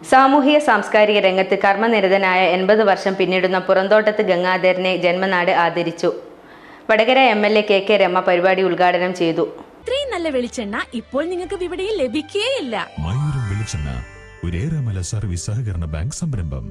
സാമൂഹിക സാംസ്കാരിക രംഗത്ത് കർമ്മനിരതനായ 80 വർഷം പിന്നിടുന്ന പുറന്തോട്ടത്ത് ഗംഗാധരനെ ജന്മനാട് ആദരിച്ചു. വടകര MLA KK രമ പരിപാടി ഉദ്ഘാടനം ചെയ്തു. ഇത്രയും നല്ല വെളിച്ചെണ്ണ ഇപ്പോൾ നിങ്ങൾക്ക് വിപണിയിൽ ലഭിക്കുകയില്ല. മയൂരം വെളിച്ചെണ്ണ ഒരു ഏറെമല സർവീസ് സഹകരണ ബാങ്ക് സംരംഭം.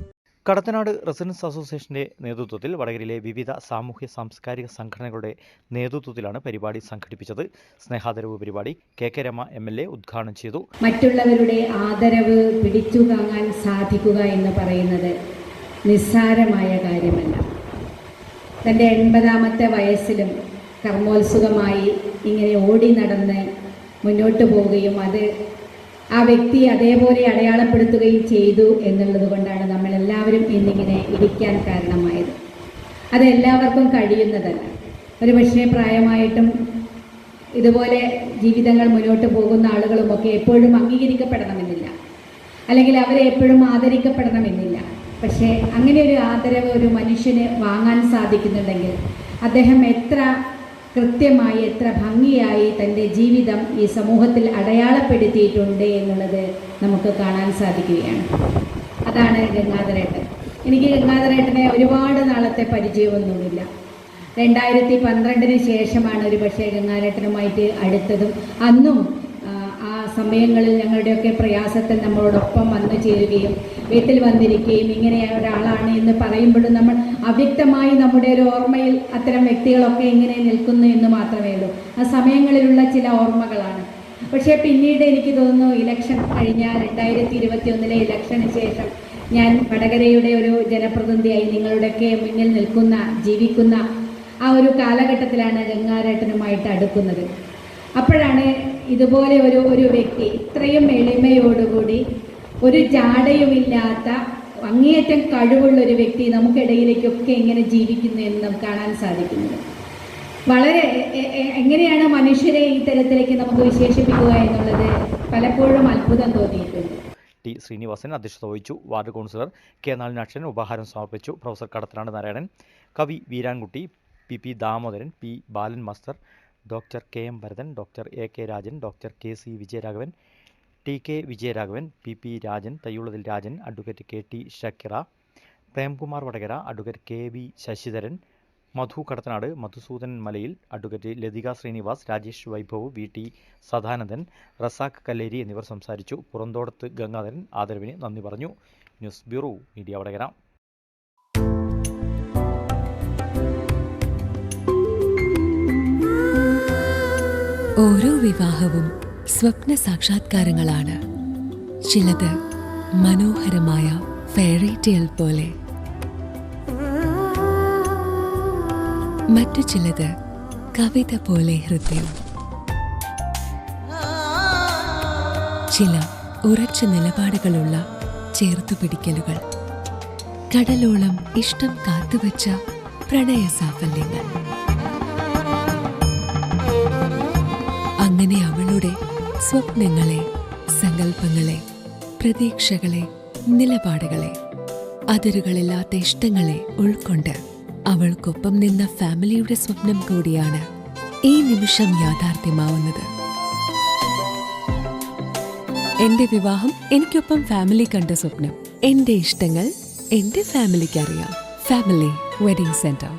കടത്തനാട് റെസിഡൻസ് അസോസിയേഷന്റെ നേതൃത്വത്തിൽ വടകരയിലെ വിവിധ സാമൂഹ്യ സാംസ്കാരിക സംഘടനകളുടെ നേതൃത്വത്തിലാണ് പരിപാടി സംഘടിപ്പിച്ചത്. സ്നേഹാദരവ് പരിപാടി KK രമ MLA ഉദ്ഘാടനം ചെയ്തു. മറ്റുള്ളവരുടെ ആദരവ് പിടിച്ചു താങ്ങാൻ സാധിക്കുക എന്ന് പറയുന്നത് നിസ്സാരമായ കാര്യമല്ല. തൻ്റെ 80ാമത്തെ വയസ്സിലും കർമ്മോത്സുകമായി ഇങ്ങനെ ഓടി നടന്ന് മുന്നോട്ട് പോവുകയും അത് ആ വ്യക്തി അതേപോലെ അടയാളപ്പെടുത്തുകയും ചെയ്തു എന്നുള്ളത് കൊണ്ടാണ് നമ്മളെല്ലാവരും ഇന്നിങ്ങനെ ഇരിക്കാൻ കാരണമായത്. അത് എല്ലാവർക്കും കഴിയുന്നതല്ല. ഒരു പക്ഷേ പ്രായമായിട്ടും ഇതുപോലെ ജീവിതങ്ങൾ മുന്നോട്ട് പോകുന്ന ആളുകളുമൊക്കെ എപ്പോഴും അംഗീകരിക്കപ്പെടണമെന്നില്ല, അല്ലെങ്കിൽ അവരെ എപ്പോഴും ആദരിക്കപ്പെടണമെന്നില്ല. പക്ഷേ അങ്ങനെ ഒരു ആദരവ് ഒരു മനുഷ്യന് വാങ്ങാൻ സാധിക്കുന്നുണ്ടെങ്കിൽ അദ്ദേഹം എത്ര കൃത്യമായി എത്ര ഭംഗിയായി തൻ്റെ ജീവിതം ഈ സമൂഹത്തിൽ അടയാളപ്പെടുത്തിയിട്ടുണ്ട് എന്നുള്ളത് നമുക്ക് കാണാൻ സാധിക്കുകയാണ്. അതാണ് ഗംഗാധരേട്ടൻ. എനിക്ക് ഗംഗാധരേട്ടനെ ഒരുപാട് നാളത്തെ പരിചയമൊന്നുമില്ല. 2012 ശേഷമാണ് ഒരു പക്ഷേ ഗംഗാധരേട്ടനുമായിട്ട് അടുത്തതും. അന്നും ആ സമയങ്ങളിൽ ഞങ്ങളുടെയൊക്കെ പ്രയാസത്തിൽ നമ്മളോടൊപ്പം വന്നു ചേരുകയും വീട്ടിൽ വന്നിരിക്കുകയും ഇങ്ങനെ ഒരാളാണ് എന്ന് പറയുമ്പോഴും നമ്മൾ അവ്യക്തമായി നമ്മുടെ ഒരു ഓർമ്മയിൽ അത്തരം വ്യക്തികളൊക്കെ എങ്ങനെ നിൽക്കുന്നു എന്ന് മാത്രമേ ഉള്ളൂ. ആ സമയങ്ങളിലുള്ള ചില ഓർമ്മകളാണ്. പക്ഷേ പിന്നീട് എനിക്ക് തോന്നുന്നു ഇലക്ഷൻ കഴിഞ്ഞ 2021 ഇലക്ഷന് ശേഷം ഞാൻ വടകരയുടെ ഒരു ജനപ്രതിനിധിയായി നിങ്ങളുടെയൊക്കെ മുന്നിൽ നിൽക്കുന്ന ജീവിക്കുന്ന ആ ഒരു കാലഘട്ടത്തിലാണ് ഗംഗാധരേട്ടനുമായിട്ട് അടുക്കുന്നത്. അപ്പോഴാണ് ഇതുപോലെ ഒരു വ്യക്തി ഇത്രയും എളിമയോടുകൂടി ഒരു ജാടയുമില്ലാത്ത അങ്ങേയറ്റം കഴിവുള്ളൊരു വ്യക്തി നമുക്കിടയിലേക്കൊക്കെ എങ്ങനെ ജീവിക്കുന്നു എന്ന് നമുക്ക് കാണാൻ സാധിക്കുന്നത്. വളരെ എങ്ങനെയാണ് മനുഷ്യരെ ഈ തരത്തിലേക്ക് നമുക്ക് വിശേഷിപ്പിക്കുക എന്നുള്ളത് പലപ്പോഴും അത്ഭുതം തോന്നിയിട്ടുണ്ട്. ടി ശ്രീനിവാസൻ അധ്യക്ഷത വഹിച്ചു. വാർഡ് കൗൺസിലർ K നാളിനാക്ഷൻ ഉപഹാരം സമർപ്പിച്ചു. പ്രൊഫസർ കടത്തനാട് നാരായണൻ, കവി Veerankutty, PP Damodaran, P Balan master, doctor KM Bharathan, doctor AK Rajan, doctor KC Vijayaraghavan, TK Vijayaraghavan, PP Rajan, Thayyullathil Rajan, advocate KT Shakira, Premkumar Vadakara, advocate KV Sasidharan, Madhu Kadathanad, Madhusudan Malayil, advocate Lathika Srinivas, Rajesh Vaibhav, VT Sadanandan, Razak Kalleri എന്നിവർ സംസാരിച്ചു. പുറന്തോടത്ത് ഗംഗാധരൻ ആദരവിന് നന്ദി പറഞ്ഞു. News bureau media Vadakara. ഓരോ വിവാഹവും സ്വപ്ന സാക്ഷാത്കാരങ്ങളാണ്. ചിലത് മനോഹരമായ ഫെയറി ടെയിൽ പോലെ, മറ്റു ചിലത് കവിത പോലെ ഹൃദയം. ചില ഉറച്ച നിലപാടുകളുള്ള ചേർത്തുപിടിക്കലുകൾ, കടലോളം ഇഷ്ടം കാത്തുവച്ച പ്രണയ സാഫല്യങ്ങൾ. അങ്ങനെ അവളുടെ സ്വപ്നങ്ങളെ, സങ്കല്പങ്ങളെ, പ്രതീക്ഷകളെ, നിലപാടുകളെ, അതിരുകളില്ലാത്ത ഇഷ്ടങ്ങളെ ഉൾക്കൊണ്ട് അവൾക്കൊപ്പം നിന്ന ഫാമിലിയുടെ സ്വപ്നം കൂടിയാണ് ഈ നിമിഷം യാഥാർത്ഥ്യമാവുന്നത്. എന്റെ വിവാഹം എനിക്കൊപ്പം ഫാമിലി കണ്ട സ്വപ്നം. എന്റെ ഇഷ്ടങ്ങൾ എന്റെ ഫാമിലിക്ക് അറിയാം. Family wedding centre.